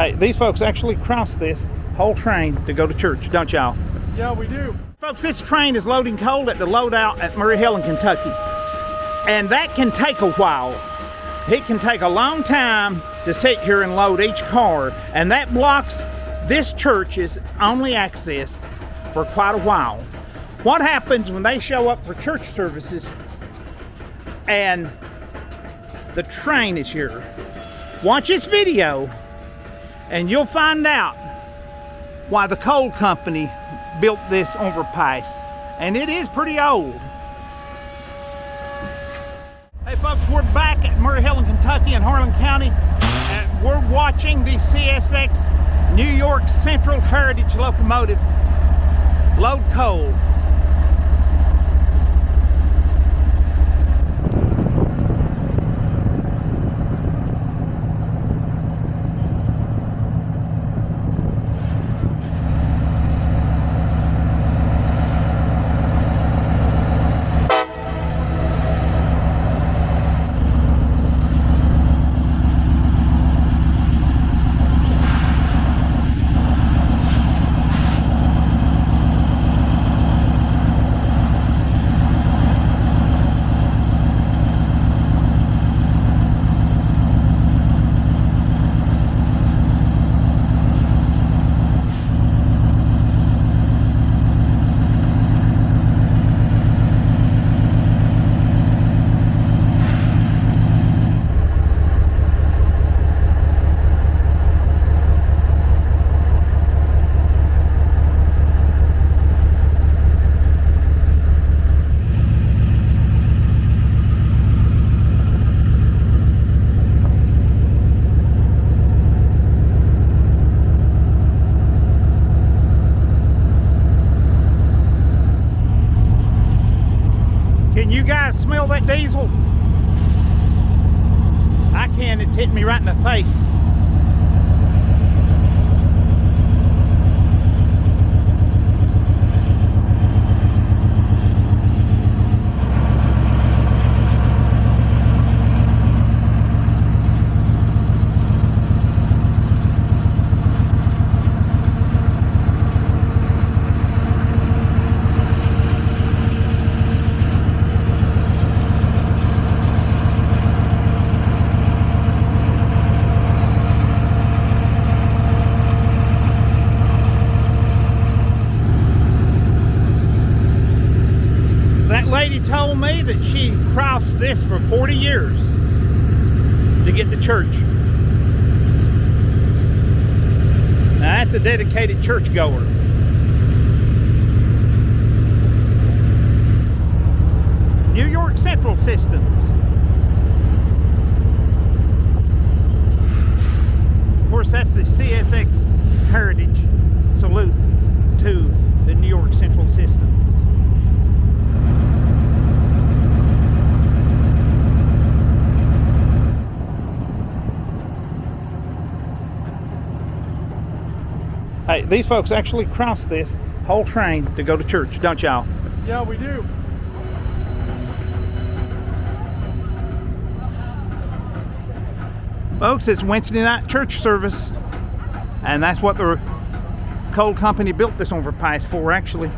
Hey, these folks actually cross this whole train to go to church, don't y'all? Yeah, we do. Folks, this train is loading coal at the loadout at Mary Helen, Kentucky. And that can take a while. It can take a long time to sit here and load each car. And that blocks this church's only access for quite a while. What happens when they show up for church services and the train is here? Watch this video and you'll find out why the coal company built this overpass. And it is pretty old. Hey folks, we're back at Mary Helen, Kentucky in Harlan County, and we're watching the CSX New York Central Heritage locomotive load coal. Can you guys smell that diesel? I can, it's hitting me right in the face. Lady told me that she crossed this for 40 years to get to church. Now that's a dedicated churchgoer. New York Central Systems. Of course, that's the CSX Heritage salute to the New York Central System. Hey, these folks actually cross this whole train to go to church, don't y'all? Yeah, we do. Folks, it's Wednesday night church service, and that's what the coal company built this overpass for, actually.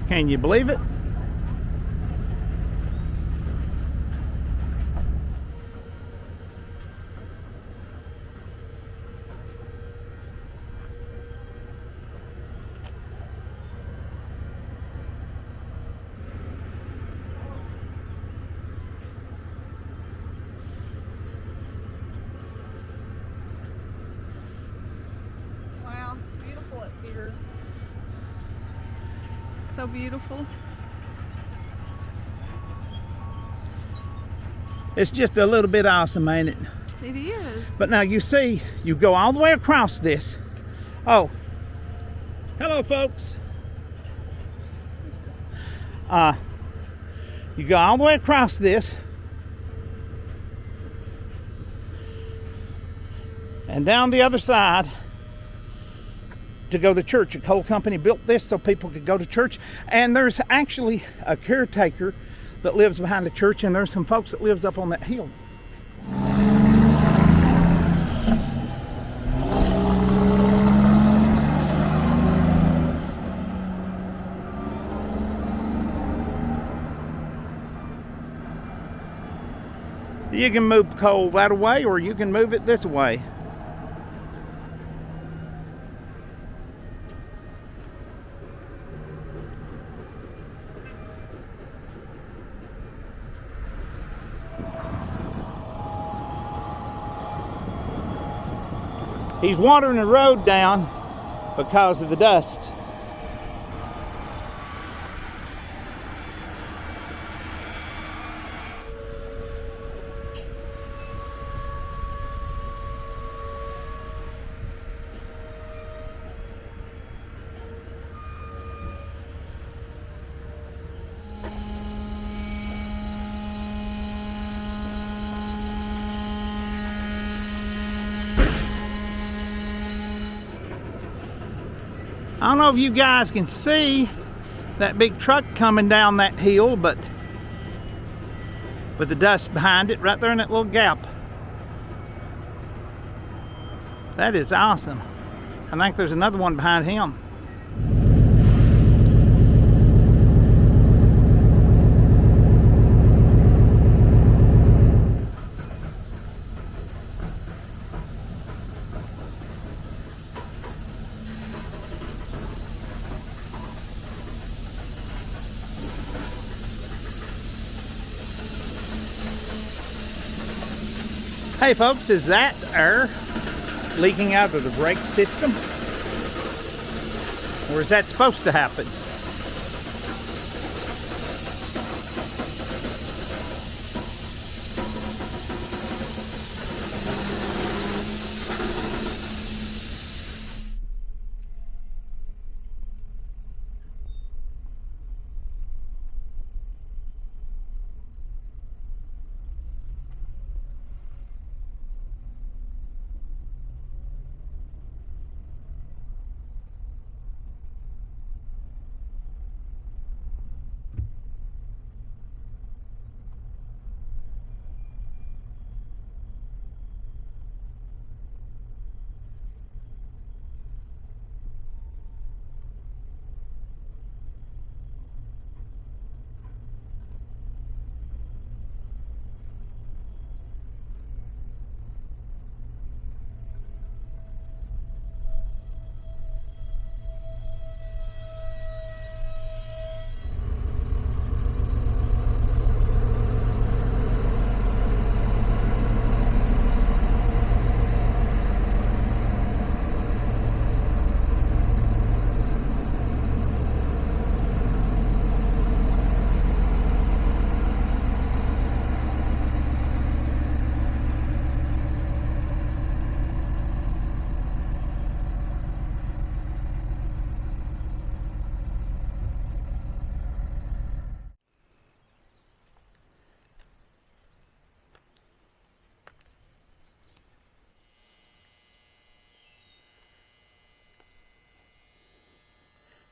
Can you believe it? Wow, it's beautiful up here. So beautiful. It's just a little bit awesome, ain't it? It is. But now you see, you go all the way across this. Oh, hello folks. You go all the way across this, and down the other side, to go to church. A coal company built this so people could go to church. And there's actually a caretaker that lives behind the church, and there's some folks that lives up on that hill. You can move coal that way, or you can move it this way. He's watering the road down because of the dust. I don't know if you guys can see that big truck coming down that hill, but with the dust behind it right there in that little gap. That is awesome. I think there's another one behind him. Hey folks, is that air leaking out of the brake system? Or is that supposed to happen?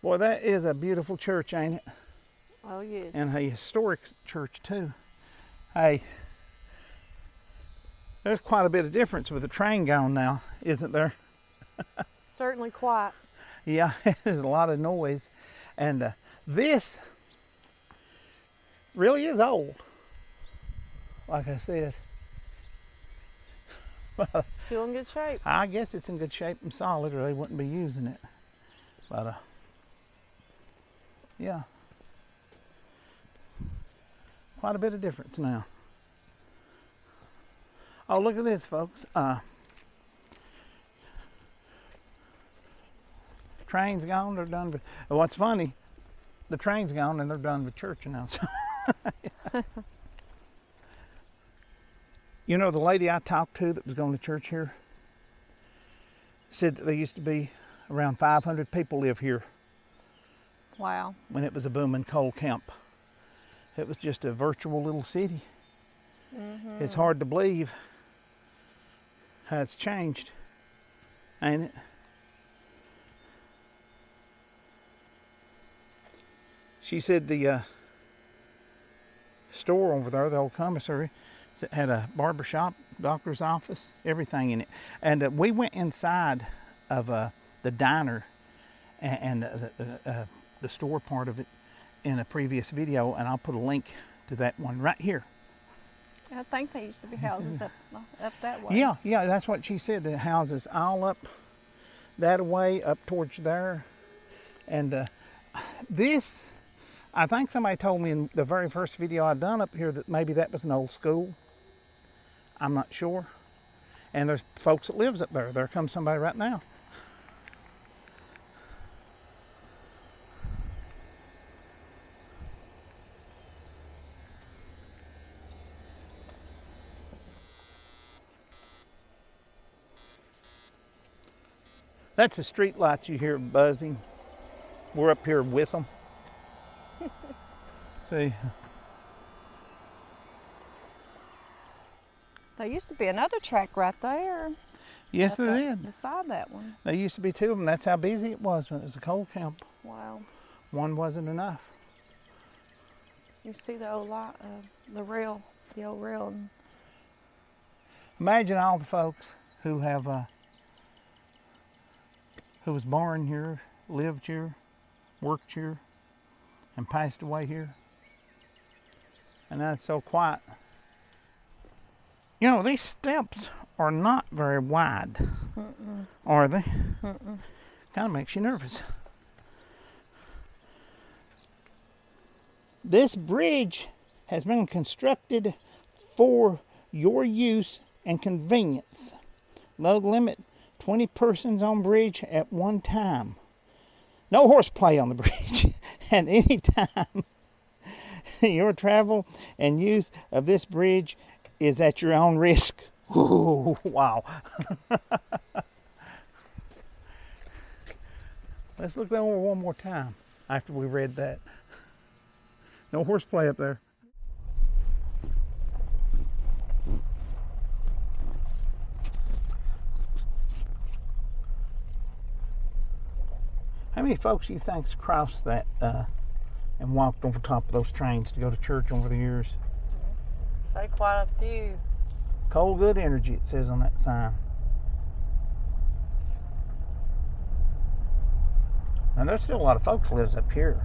Boy, that is a beautiful church, ain't it? Oh, yes. And a historic church, too. Hey, there's quite a bit of difference with the train going now, isn't there? Certainly quite. Yeah, there's a lot of noise. And this really is old, like I said. Still in good shape. I guess it's in good shape and solid, or they wouldn't be using it. But, yeah. Quite a bit of difference now. Oh, look at this, folks. Train's gone, they're done with. What's funny, the train's gone and they're done with church now. You know, the lady I talked to that was going to church here said that there used to be around 500 people live here. Wow. When it was a booming coal camp. It was just a virtual little city. Mm-hmm. It's hard to believe how it's changed, ain't it? She said the store over there, the old commissary, had a barber shop, doctor's office, everything in it. And we went inside of the diner and the store part of it in a previous video, and I'll put a link to that one right here. I think there used to be houses up that way. Yeah, that's what she said. The houses all up that way, up towards there. And this, I think somebody told me in the very first video I done up here that maybe that was an old school. I'm not sure. And there's folks that lives up there. There comes somebody right now. That's the street lights you hear buzzing. We're up here with them. See? There used to be another track right there. Yes, Up there that- did. Beside that one. There used to be two of them. That's how busy it was when it was a coal camp. Wow. One wasn't enough. You see the old light, the old rail. Imagine all the folks who have, who was born here, lived here, worked here, and passed away here. And now it's so quiet. You know, these steps are not very wide, are they? Kind of makes you nervous. This bridge has been constructed for your use and convenience. Load limit 20 persons on bridge at one time. No horseplay on the bridge at any time. Your travel and use of this bridge is at your own risk. Ooh, wow. Let's look that over one more time after we read that. No horseplay up there. How many folks do you think's crossed that and walked over top of those trains to go to church over the years? Say quite a few. Coal good energy, it says on that sign. And there's still a lot of folks lives up here.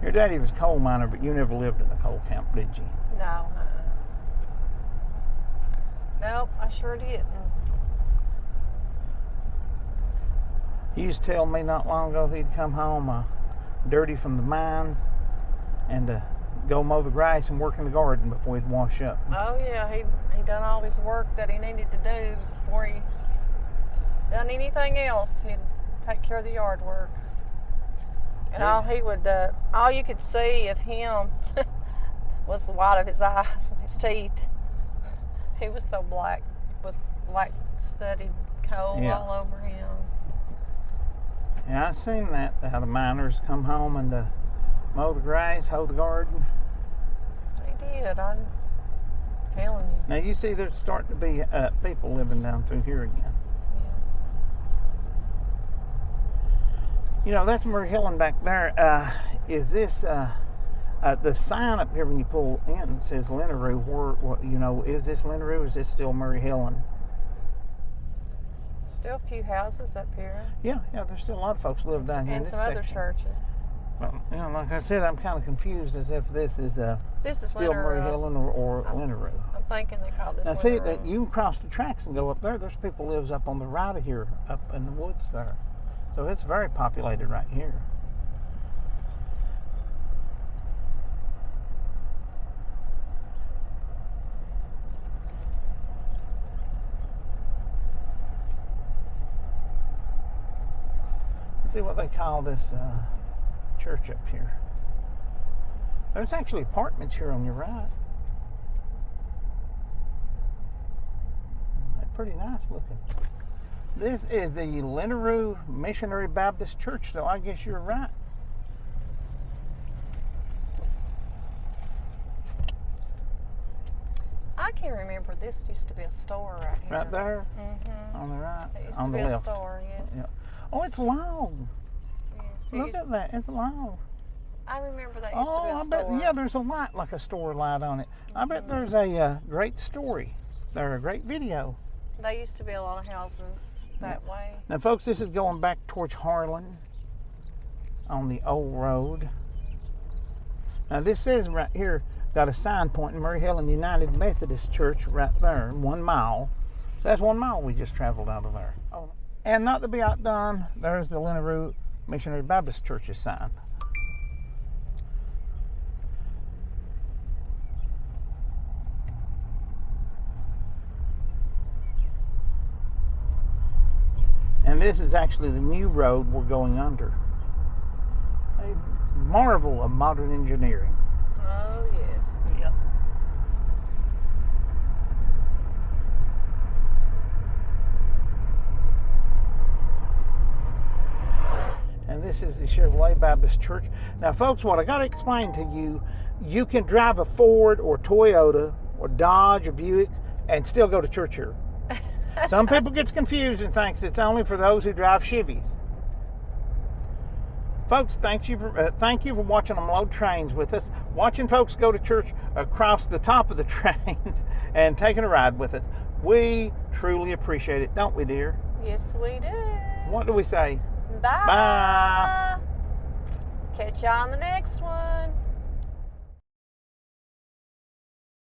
Your daddy was a coal miner, but you never lived in a coal camp, did you? No. Nope, I sure didn't. He used to tell me not long ago he'd come home dirty from the mines and go mow the grass and work in the garden before he'd wash up. Oh yeah, he done all his work that he needed to do before he done anything else. He'd take care of the yard work. And all he would, all you could see of him was the white of his eyes and his teeth. He was so black with black studded coal all over him. Yeah, I've seen that. How the miners come home and mow the grass, hoe the garden. He did, I'm telling you. Now you see there's starting to be people living down through here again. You know, that's Mary Helen back there. Is this the sign up here when you pull in says Linaroo? Where, you know, is this Linaroo or is this still Mary Helen? Still a few houses up here. Yeah, there's still a lot of folks live down here. And in this some other section. churches. Well, you know, like I said, I'm kind of confused as if this is still Mary Helen or Linaroo. I'm thinking they call this Now see, Linaroo. that you can cross the tracks and go up there. There's people lives up on the right of here, up in the woods there. So it's very populated right here. Let's see what they call this church up here. There's actually apartments here on your right. They're pretty nice looking. This is the Linaroo Missionary Baptist Church, so I guess you're right. I can remember this used to be a store right here. Right there? Mm-hmm. On the right? It used On to the be a left? store, yes. Yeah. Oh, it's long. Yes. Look at that. It's long. I remember that used to be a I store. bet, yeah, there's a light, like a store light on it. I bet there's a great story. There's a great video. There used to be a lot of houses that way. Now, folks, this is going back towards Harlan on the old road. Now, this says right here, got a sign pointing Mary Helen United Methodist Church right there, 1 mile. So that's 1 mile we just traveled out of there. Oh, and not to be outdone, there's the Linaroo Missionary Baptist Church's sign. And this is actually the new road we're going under. A marvel of modern engineering. Oh, yes. Yeah. And this is the Chevrolet Baptist Church. Now, folks, what I got to explain to you, you can drive a Ford or Toyota or Dodge or Buick and still go to church here. Some people get confused and thinks it's only for those who drive Chevys. Folks, thank you for watching them load trains with us. Watching folks go to church across the top of the trains and taking a ride with us. We truly appreciate it, don't we, dear? Yes, we do. What do we say? Bye. Bye. Catch you on the next one.